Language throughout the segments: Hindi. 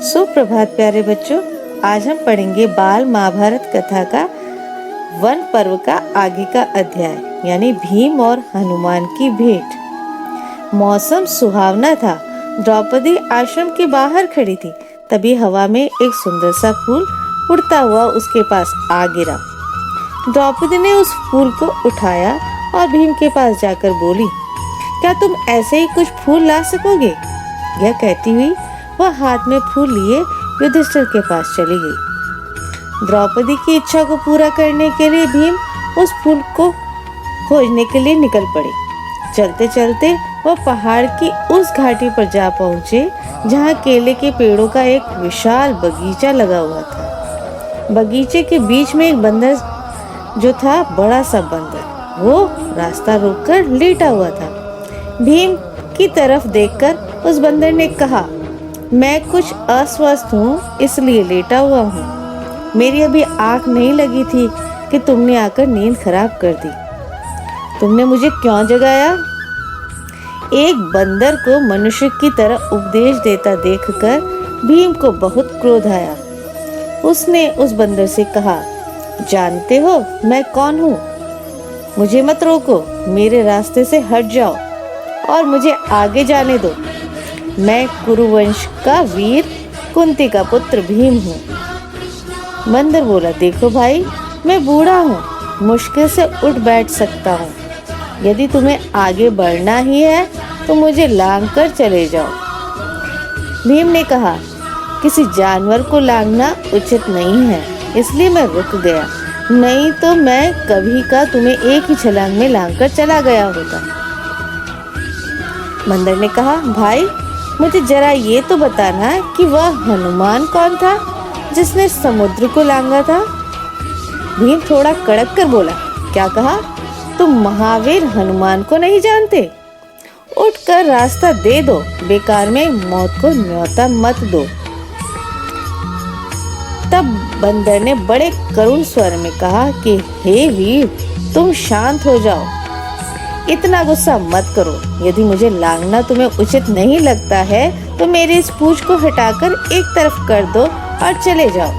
सुप्रभात प्यारे बच्चों, आज हम पढ़ेंगे बाल महाभारत कथा का वन पर्व का आगे का अध्याय यानी भीम और हनुमान की भेंट। मौसम सुहावना था। द्रौपदी आश्रम के बाहर खड़ी थी। तभी हवा में एक सुंदर सा फूल उड़ता हुआ उसके पास आ गिरा। द्रौपदी ने उस फूल को उठाया और भीम के पास जाकर बोली, क्या तुम ऐसे ही कुछ फूल ला सकोगे? यह कहती हुई वह हाथ में फूल लिए युधिष्ठिर के पास चली गई। द्रौपदी की इच्छा को पूरा करने के लिए भीम उस फूल को खोजने के लिए निकल पड़े। चलते चलते वह पहाड़ की उस घाटी पर जा पहुंचे जहां केले के पेड़ों का एक विशाल बगीचा लगा हुआ था। बगीचे के बीच में एक बंदर जो था, बड़ा सा बंदर, वो रास्ता रोककर लेटा हुआ था। भीम की तरफ देखकर उस बंदर ने कहा, मैं कुछ अस्वस्थ हूँ इसलिए लेटा हुआ हूँ। मेरी अभी आँख नहीं लगी थी कि तुमने आकर नींद खराब कर दी। तुमने मुझे क्यों जगाया? एक बंदर को मनुष्य की तरह उपदेश देता देखकर भीम को बहुत क्रोध आया। उसने उस बंदर से कहा, जानते हो मैं कौन हूँ? मुझे मत रोको, मेरे रास्ते से हट जाओ और मुझे आगे जाने दो। मैं कुरुवंश का वीर कुंती का पुत्र भीम हूँ। बंदर बोला, देखो भाई, मैं बूढ़ा हूँ, मुश्किल से उठ बैठ सकता हूँ। यदि तुम्हें आगे बढ़ना ही है तो मुझे लांघ कर चले जाओ। भीम ने कहा, किसी जानवर को लांघना उचित नहीं है, इसलिए मैं रुक गया, नहीं तो मैं कभी का तुम्हें एक ही छलांग में लांघ कर चला गया होता। बंदर ने कहा, भाई मुझे जरा ये तो बताना कि वह हनुमान कौन था जिसने समुद्र को लांघा था? भीम थोड़ा कड़क कर बोला, क्या कहा? तुम महावीर हनुमान को नहीं जानते? उठकर रास्ता दे दो, बेकार में मौत को न्योता मत दो। तब बंदर ने बड़े करुण स्वर में कहा कि हे वीर, तुम शांत हो जाओ, इतना गुस्सा मत करो। यदि मुझे लांघना तुम्हें उचित नहीं लगता है तो मेरी इस पूंछ को हटाकर एक तरफ कर दो और चले जाओ।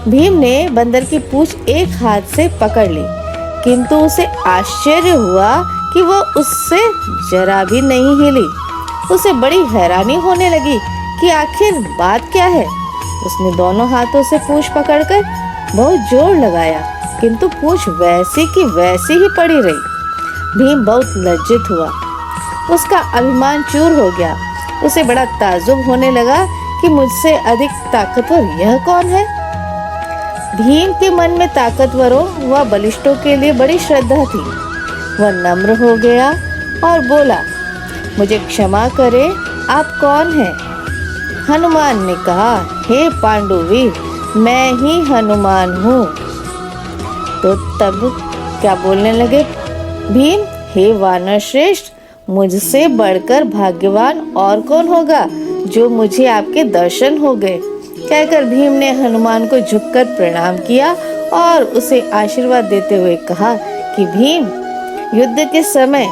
भीम ने बंदर की पूंछ एक हाथ से पकड़ ली, किंतु उसे आश्चर्य हुआ कि वह उससे जरा भी नहीं हिली। उसे बड़ी हैरानी होने लगी कि आखिर बात क्या है। उसने दोनों हाथों से पूंछ पकड़कर बहुत जोर लगाया, किंतु पूंछ वैसी की वैसी ही पड़ी रही। भीम बहुत लज्जित हुआ, उसका अभिमान चूर हो गया। उसे बड़ा ताज्जुब होने लगा कि मुझसे अधिक ताकतवर यह कौन है। भीम के मन में ताकतवरों व बलिष्ठों के लिए बड़ी श्रद्धा थी। वह नम्र हो गया और बोला, मुझे क्षमा करें, आप कौन हैं? हनुमान ने कहा, हे पांडुवीर, मैं ही हनुमान हूँ। तो तब क्या बोलने लगे भीम, हे वानर श्रेष्ठ, मुझसे बढ़कर भाग्यवान और कौन होगा जो मुझे आपके दर्शन हो गए। कहकर भीम ने हनुमान को झुककर प्रणाम किया और उसे आशीर्वाद देते हुए कहा कि भीम, युद्ध के समय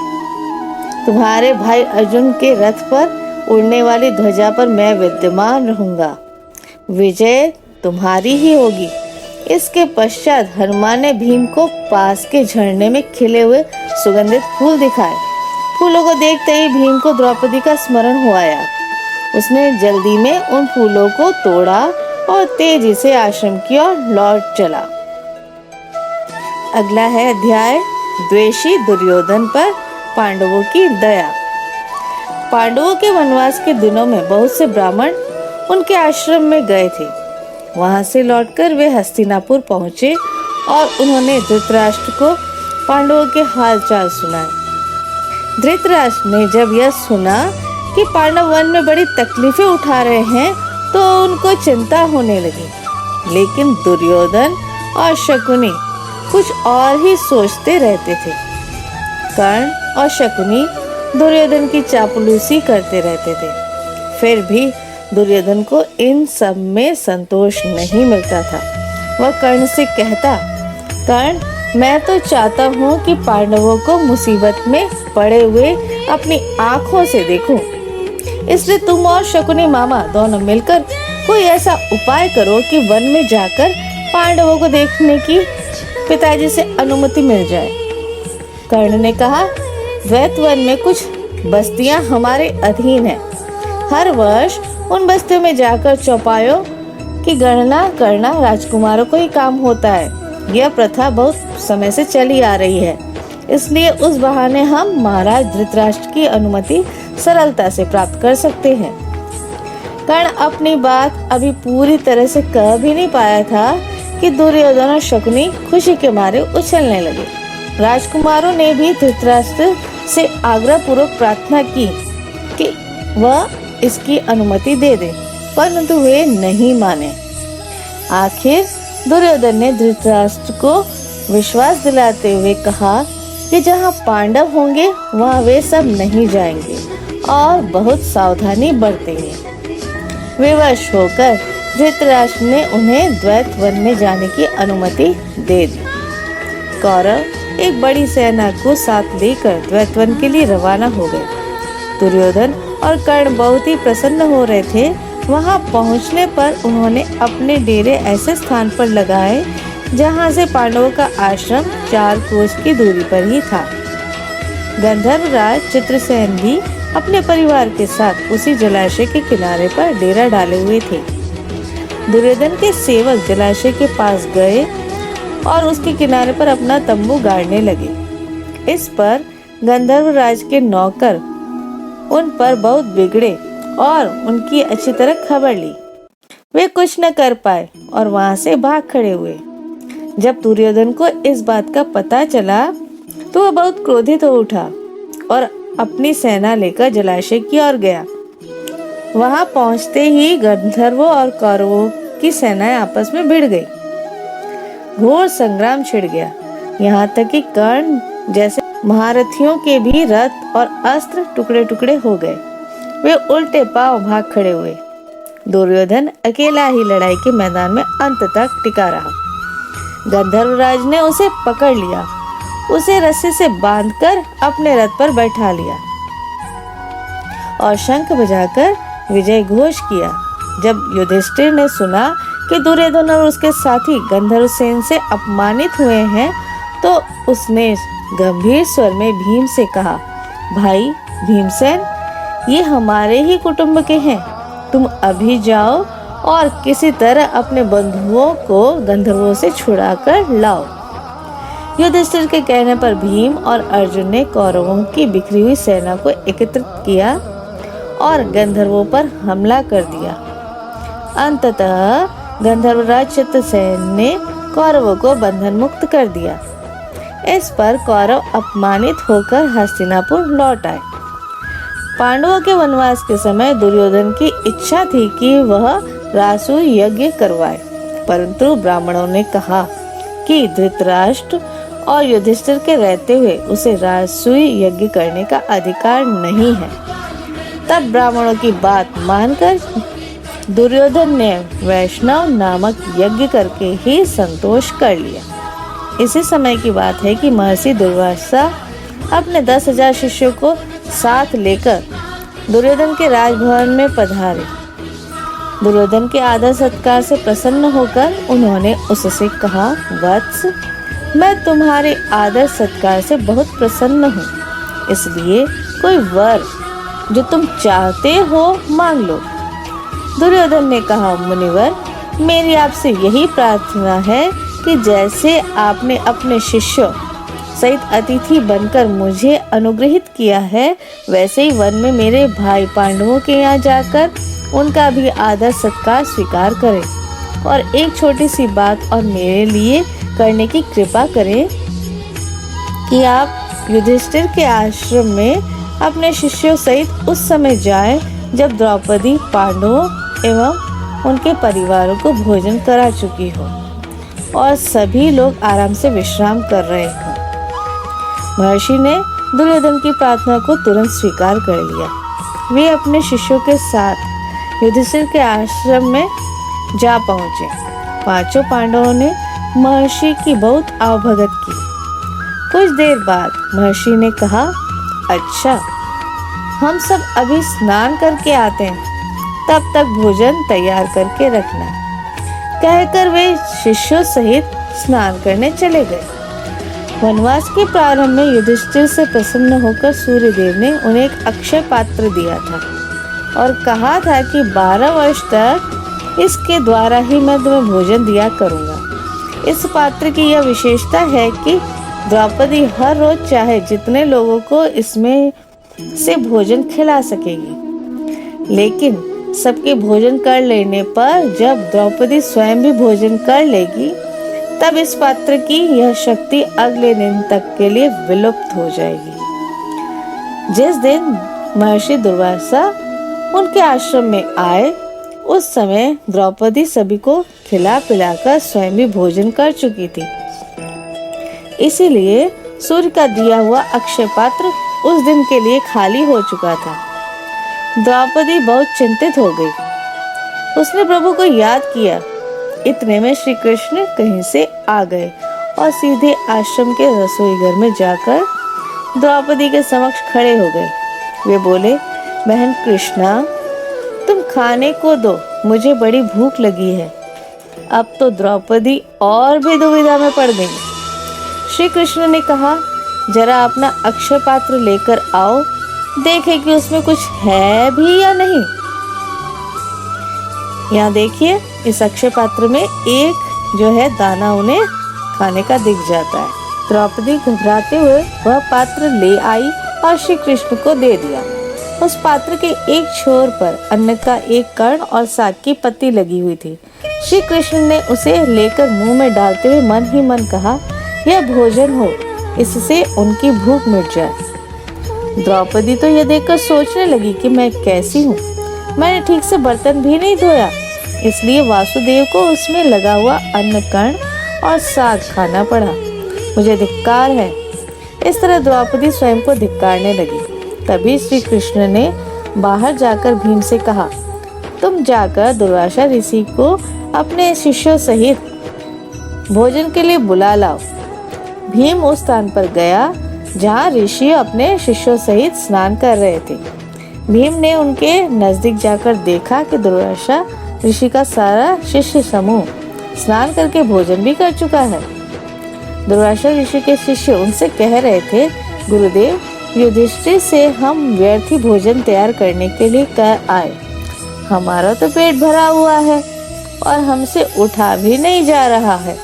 तुम्हारे भाई अर्जुन के रथ पर उड़ने वाली ध्वजा पर मैं विद्यमान रहूंगा। विजय तुम्हारी ही होगी। इसके पश्चात हनुमान ने भीम को पास के झरने में खिले हुए सुगंधित फूल दिखाए। फूलों को देखते ही भीम को द्रौपदी का स्मरण हो आया। उसने जल्दी में उन फूलों को तोड़ा और तेजी से आश्रम की ओर लौट चला। अगला है अध्याय द्वेषी दुर्योधन पर पांडवों की दया। पांडवों के वनवास के दिनों में बहुत से ब्राह्मण उनके आश्रम में गए थे। वहां से लौटकर वे हस्तिनापुर पहुंचे और उन्होंने धृतराष्ट्र को पांडवों के हालचाल सुनाए। धृतराष्ट्र ने जब यह सुना कि पांडव वन में बड़ी तकलीफें उठा रहे हैं तो उनको चिंता होने लगी। लेकिन दुर्योधन और शकुनी कुछ और ही सोचते रहते थे। कर्ण और शकुनी दुर्योधन की चापलूसी करते रहते थे। फिर भी दुर्योधन को इन सब में संतोष नहीं मिलता था। वह कर्ण से कहता, कर्ण, मैं तो चाहता हूँ कि पांडवों को मुसीबत में पड़े हुए अपनी आंखों से देखूं। इसलिए तुम और शकुनी मामा दोनों मिलकर कोई ऐसा उपाय करो कि वन में जाकर पांडवों को देखने की पिताजी से अनुमति मिल जाए। कर्ण ने कहा, द्वैत वन में कुछ बस्तियां हमारे अधीन है। हर वर्ष उन बस्तियों में जाकर चौपायों की गणना करना राजकुमारों को ही काम होता है। यह प्रथा बहुत समय से चली आ रही है, इसलिए उस बहाने हम महाराज धृतराष्ट्र की अनुमति सरलता से प्राप्त कर सकते हैं। कर्ण अपनी बात अभी पूरी तरह से कह भी नहीं पाया था कि दुर्योधन और शकुनी खुशी के मारे उछलने लगे। राजकुमारों ने भी धृतराष्ट्र से आग्रह पूर्वक प्रार्थना की कि वह इसकी अनुमति दे दे, परंतु वे नहीं माने। आखिर दुर्योधन ने धृतराष्ट्र को विश्वास दिलाते हुए कहा कि जहाँ पांडव होंगे वहाँ वे सब नहीं जाएंगे और बहुत सावधानी बरतेंगे। विवश होकर धृतराष्ट्र ने उन्हें द्वैत वन में जाने की अनुमति दे दी। कौरव एक बड़ी सेना को साथ लेकर द्वैत वन के लिए रवाना हो गए। दुर्योधन और कर्ण बहुत ही प्रसन्न हो रहे थे। वहां पहुंचने पर उन्होंने अपने डेरे ऐसे स्थान पर लगाए जहां से पांडवों का आश्रम 4 कोस की दूरी पर ही था। गंधर्वराज चित्रसेन भी अपने परिवार के साथ उसी जलाशय के किनारे पर डेरा डाले हुए थे। दुर्योधन के सेवक जलाशय के पास गए और उसके किनारे पर अपना तंबू गाड़ने लगे। इस पर गंधर्वराज के नौकर उन पर बहुत बिगड़े और उनकी अच्छी तरह खबर ली। वे कुछ न कर पाए और वहां से भाग खड़े हुए। जब दुर्योधन को इस बात का पता चला तो वह बहुत क्रोधित हो उठा और अपनी सेना लेकर जलाशय की ओर गया। वहां पहुंचते ही गंधर्वों और कौरवों की सेनाएं आपस में भिड़ गई। घोर संग्राम छिड़ गया। यहाँ तक कि कर्ण जैसे महारथियों के भी रथ और अस्त्र टुकड़े टुकड़े हो गए। वे उल्टे पांव भाग खड़े हुए। दुर्योधन अकेला ही लड़ाई के मैदान में अंत तक टिका रहा। गंधर्वराज ने उसे पकड़ लिया, उसे रस्सी से बांधकर अपने रथ पर बैठा लिया और शंख बजाकर विजय घोष किया। जब युधिष्ठिर ने सुना कि दुर्योधन और उसके साथी गंधर्वसेन से अपमानित हुए हैं तो उसने गंभीर स्वर में भीम से कहा, भाई भीमसेन, ये हमारे ही कुटुंब के हैं। तुम अभी जाओ और किसी तरह अपने बंधुओं को गंधर्वों से छुड़ाकर लाओ। युधिष्ठिर के कहने पर भीम और अर्जुन ने कौरवों की बिखरी हुई सेना को एकत्रित किया और गंधर्वों पर हमला कर दिया। अंततः गंधर्वराज चित्रसेन ने कौरवों को बंधन मुक्त कर दिया। इस पर कौरव अपमानित होकर हस्तिनापुर लौट आए। पांडवों के वनवास के समय दुर्योधन की इच्छा थी कि वह रासु यज्ञ करवाए, परंतु ब्राह्मणों ने कहा कि धृतराष्ट्र और युधिष्ठिर के रहते हुए उसे रासुई यज्ञ करने का अधिकार नहीं है। तब ब्राह्मणों की बात मानकर दुर्योधन ने वैष्णव नामक यज्ञ करके ही संतोष कर लिया। इसी समय की बात है कि महर्षि दुर्वासा अपने 10,000 शिष्यों को साथ लेकर दुर्योधन के राजभवन में पधारे। दुर्योधन के आदर सत्कार से प्रसन्न होकर उन्होंने उससे कहा, वत्स, मैं तुम्हारे आदर सत्कार से बहुत प्रसन्न हूँ, इसलिए कोई वर जो तुम चाहते हो मांग लो। दुर्योधन ने कहा, मुनिवर, मेरी आपसे यही प्रार्थना है कि जैसे आपने अपने शिष्यों सहित अतिथि बनकर मुझे अनुग्रहित किया है, वैसे ही वन में मेरे भाई पांडवों के यहाँ जाकर उनका भी आदर सत्कार स्वीकार करें और एक छोटी सी बात और मेरे लिए करने की कृपा करें कि आप युधिष्ठिर के आश्रम में अपने शिष्यों सहित उस समय जाएं जब द्रौपदी पांडवों एवं उनके परिवारों को भोजन करा चुकी हो और सभी लोग आराम से विश्राम कर रहे हों। महर्षि ने दुर्योधन की प्रार्थना को तुरंत स्वीकार कर लिया। वे अपने शिष्यों के साथ युधिष्ठिर के आश्रम में जा पहुंचे। 5 पांडवों ने महर्षि की बहुत आवभगत की। कुछ देर बाद महर्षि ने कहा, अच्छा, हम सब अभी स्नान करके आते हैं, तब तक भोजन तैयार करके रखना। कहकर वे शिष्यों सहित स्नान करने चले गए। वनवास के प्रारंभ में युधिष्ठिर से प्रसन्न होकर सूर्यदेव ने उन्हें एक अक्षय पात्र दिया था और कहा था कि 12 वर्ष तक इसके द्वारा ही मैं तुम्हें भोजन दिया करूंगा। इस पात्र की यह विशेषता है कि द्रौपदी हर रोज चाहे जितने लोगों को इसमें से भोजन खिला सकेगी, लेकिन सबके भोजन कर लेने पर जब द्रौपदी स्वयं भी भोजन कर लेगी, तब इस पात्र की यह शक्ति अगले दिन तक के लिए विलुप्त हो जाएगी। जिस दिन महर्षि दुर्वासा उनके आश्रम में आए, उस समय द्रौपदी सभी को खिला पिलाकर स्वयं भी भोजन कर चुकी थी। इसीलिए सूर्य का दिया हुआ अक्षय पात्र उस दिन के लिए खाली हो चुका था। द्रौपदी बहुत चिंतित हो गई। उसने प्रभु को याद किया। इतने में श्री कृष्ण कहीं से आ गए और सीधे आश्रम के रसोई घर में जाकर द्रौपदी के समक्ष खड़े हो गए। वे बोले, बहन कृष्णा, तुम खाने को दो, मुझे बड़ी भूख लगी है। अब तो द्रौपदी और भी दुविधा में पड़ गई। श्री कृष्ण ने कहा, जरा अपना अक्षय पात्र लेकर आओ, देखें कि उसमें कुछ है भी या नहीं। यहाँ देखिए, इस अक्षय पात्र में एक जो है दाना उन्हें खाने का दिख जाता है। द्रौपदी घबराते हुए वह पात्र ले आई और श्री कृष्ण को दे दिया। उस पात्र के एक छोर पर अन्न का एक कण और साग की पत्ती लगी हुई थी। श्री कृष्ण ने उसे लेकर मुंह में डालते हुए मन ही मन कहा, यह भोजन हो, इससे उनकी भूख मिट जाए। द्रौपदी तो यह देखकर सोचने लगी कि मैं कैसी हूँ, मैंने ठीक से बर्तन भी नहीं धोया, इसलिए वासुदेव को उसमें लगा हुआ अन्न कण और साग खाना पड़ा। मुझे धिक्कार है। इस तरह द्रौपदी स्वयं को धिक्कारने लगी। तभी श्री कृष्ण ने बाहर जाकर भीम से कहा, तुम जाकर दुर्वासा ऋषि को अपने शिष्यों सहित भोजन के लिए बुला लाओ। भीम उस स्थान पर गया जहाँ ऋषि अपने शिष्यों सहित स्नान कर रहे थे। भीम ने उनके नजदीक जाकर देखा कि दुर्वासा ऋषि का सारा शिष्य समूह स्नान करके भोजन भी कर चुका है। दुर्वासा ऋषि के शिष्य उनसे कह रहे थे, गुरुदेव, युधिष्ठिर से हम व्यर्थी भोजन तैयार करने के लिए कर आए। हमारा तो पेट भरा हुआ है और हमसे उठा भी नहीं जा रहा है।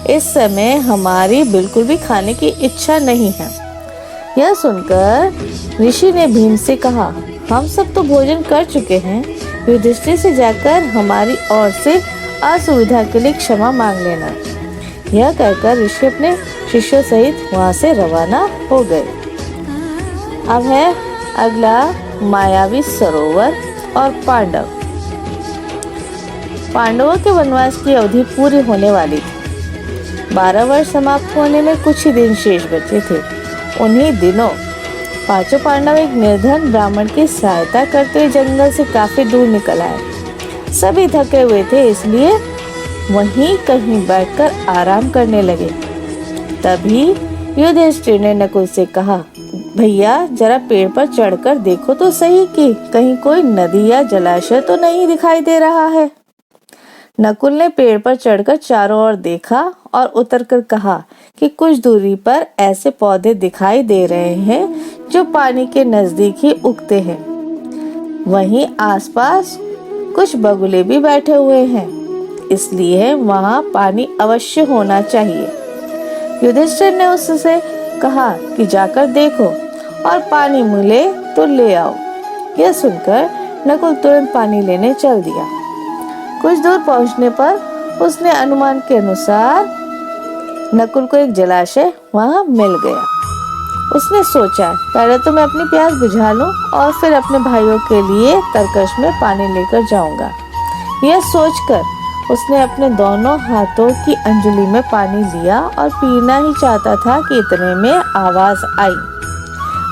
इस समय हमारी बिल्कुल भी खाने की इच्छा नहीं है। यह सुनकर ऋषि ने भीम से कहा, हम सब तो भोजन कर चुके हैं, युधिष्ठिर से जाकर हमारी ओर से असुविधा के लिए क्षमा मांग लेना। यह कहकर ऋषि अपने शिष्यों सहित वहां से रवाना हो गए। अब है अगला मायावी सरोवर और पांडव। पांडवों के वनवास की अवधि पूरी होने वाली थी। 12 वर्ष समाप्त होने में कुछ ही दिन शेष बचे थे। उन्हीं दिनों पांचों पांडव एक निर्धन ब्राह्मण की सहायता करते हुए जंगल से काफी दूर निकल आए। सभी थके हुए थे, इसलिए वहीं कहीं बैठकर आराम करने लगे। तभी युधिष्ठिर ने नकुल से कहा, भैया, जरा पेड़ पर चढ़कर देखो तो सही कि कहीं कोई नदी या जलाशय तो नहीं दिखाई दे रहा है। नकुल ने पेड़ पर चढ़कर चारों ओर देखा और उतरकर कहा कि कुछ दूरी पर ऐसे पौधे दिखाई दे रहे हैं जो पानी के नजदीक ही उगते हैं। वहीं आसपास कुछ बगुले भी बैठे हुए हैं, इसलिए वहां पानी अवश्य होना चाहिए। युधिष्ठिर ने उससे कहा कि जाकर देखो और पानी मिले तो ले आओ। यह सुनकर नकुल तुरंत पानी लेने चल दिया। कुछ दूर पहुंचने पर उसने अनुमान के अनुसार नकुल को एक जलाशय वहां मिल गया। उसने सोचा, पहले तो मैं अपनी प्यास बुझा लूं और फिर अपने भाइयों के लिए तरकश में पानी लेकर जाऊंगा। यह सोचकर उसने अपने दोनों हाथों की अंजलि में पानी लिया और पीना ही चाहता था कि इतने में आवाज आई,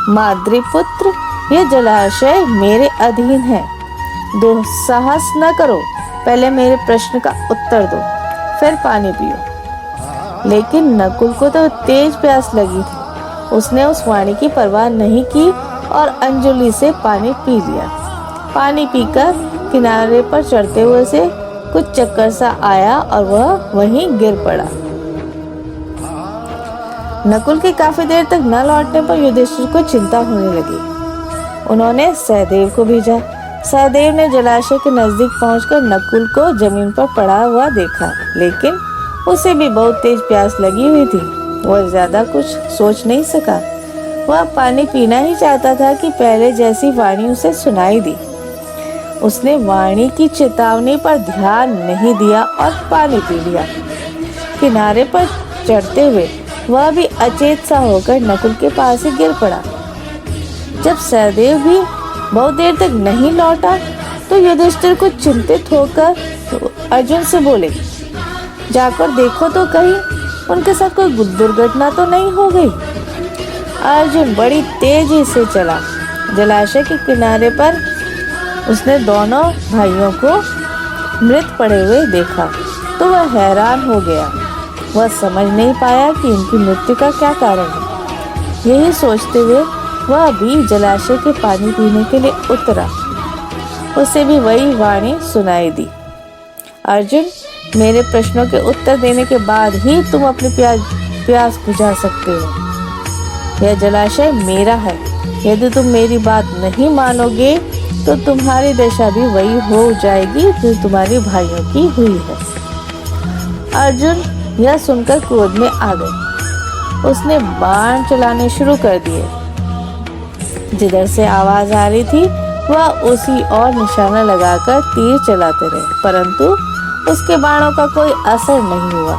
माद्रीपुत्र, यह जलाशय मेरे अधीन है, दुस्साहस न करो, पहले मेरे प्रश्न का उत्तर दो, फिर पानी पियो। लेकिन नकुल को तो तेज प्यास लगी थी। उसने उस वाणी की परवाह नहीं की और अंजलि से पानी पी लिया। पानी पीकर किनारे पर चढ़ते हुए से कुछ चक्कर सा आया और वह वहीं गिर पड़ा। नकुल के काफी देर तक न लौटने पर युधिष्ठिर को चिंता होने लगी। उन्होंने सहदेव को भेजा। सहदेव ने जलाशय के नजदीक पहुंचकर नकुल को जमीन पर पड़ा हुआ देखा, लेकिन उसे भी बहुत तेज प्यास लगी हुई थी। वह ज्यादा कुछ सोच नहीं सका। वह पानी पीना ही चाहता था कि पहले जैसी वाणी उसे सुनाई दी। उसने वाणी की चेतावनी पर ध्यान नहीं दिया और पानी पी लिया। किनारे पर चढ़ते हुए वह भी अचेत सा होकर नकुल के पास ही गिर पड़ा। जब सहदेव भी बहुत देर तक नहीं लौटा तो युधिष्ठिर को चिंतित होकर अर्जुन से बोले, जाकर देखो तो कहीं उनके साथ कोई दुर्घटना तो नहीं हो गई। अर्जुन बड़ी तेजी से चला। जलाशय के किनारे पर उसने दोनों भाइयों को मृत पड़े हुए देखा तो वह हैरान हो गया। वह समझ नहीं पाया कि इनकी मृत्यु का क्या कारण है। यही सोचते हुए वह भी जलाशय के पानी पीने के लिए उतरा। उसे भी वही वाणी सुनाई दी, अर्जुन, मेरे प्रश्नों के उत्तर देने के बाद ही तुम अपनी प्यास बुझा सकते हो। यह जलाशय मेरा है। यदि तुम मेरी बात नहीं मानोगे तो तुम्हारी दशा भी वही हो जाएगी जो तुम्हारे भाइयों की हुई है। अर्जुन यह सुनकर क्रोध में आ गए। उसने बाण चलाने शुरू कर दिए। जिधर से आवाज आ रही थी वह उसी और निशाना लगाकर तीर चलाते रहे, परंतु उसके बाणों का कोई असर नहीं हुआ।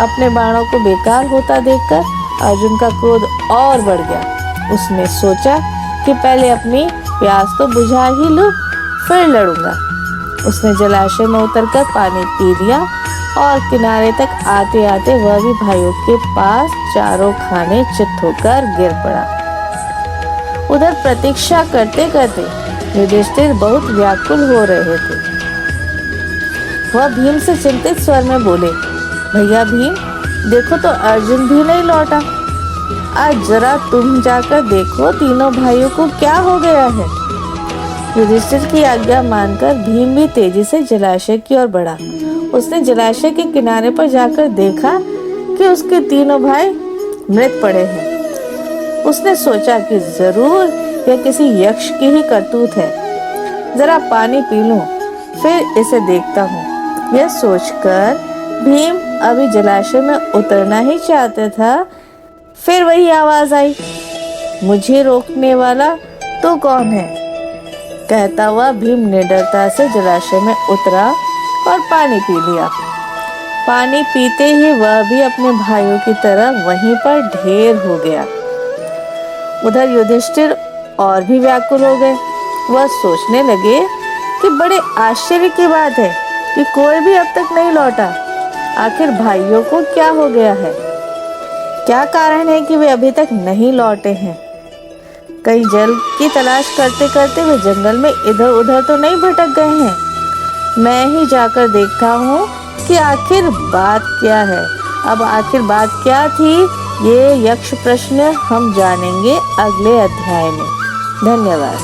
अपने बाणों को बेकार होता देखकर अर्जुन का क्रोध और बढ़ गया। उसने सोचा कि पहले अपनी प्यास तो बुझा ही लूं, फिर लड़ूंगा। उसने जलाशय में उतरकर पानी पी लिया और किनारे तक आते आते वह भी भाइयों के पास चारों खाने चित्त होकर गिर पड़ा। उधर प्रतीक्षा करते करते युधिष्ठिर बहुत व्याकुल हो रहे थे। वह भीम से चिंतित स्वर में बोले, भैया भीम, देखो तो अर्जुन भी नहीं लौटा। आज जरा तुम जाकर देखो तीनों भाइयों को क्या हो गया है। युधिष्ठिर की आज्ञा मानकर भीम भी तेजी से जलाशय की ओर बढ़ा। उसने जलाशय के किनारे पर जाकर देखा कि उसके तीनों भाई मृत पड़े हैं। उसने सोचा कि जरूर यह किसी यक्ष की ही करतूत है। जरा पानी पी लूं, फिर इसे देखता हूँ। यह सोचकर भीम अभी जलाशय में उतरना ही चाहता था, फिर वही आवाज आई, मुझे रोकने वाला तो कौन है। कहता हुआ भीम निडरता से जलाशय में उतरा और पानी पी लिया। पानी पीते ही वह भी अपने भाइयों की तरह वहीं पर ढेर हो गया। उधर युधिष्ठिर और भी व्याकुल हो गए। वह सोचने लगे कि बड़े आश्चर्य की बात है कि कोई भी अब तक नहीं लौटा। आखिर भाइयों को क्या हो गया है? क्या कारण है कि वे अभी तक नहीं लौटे हैं? कहीं जल की तलाश करते करते वे जंगल में इधर उधर तो नहीं भटक गए हैं? मैं ही जाकर देखता हूँ कि आखिर बात क्या है। अब आखिर बात क्या थी, ये यक्ष प्रश्न हम जानेंगे अगले अध्याय में। धन्यवाद।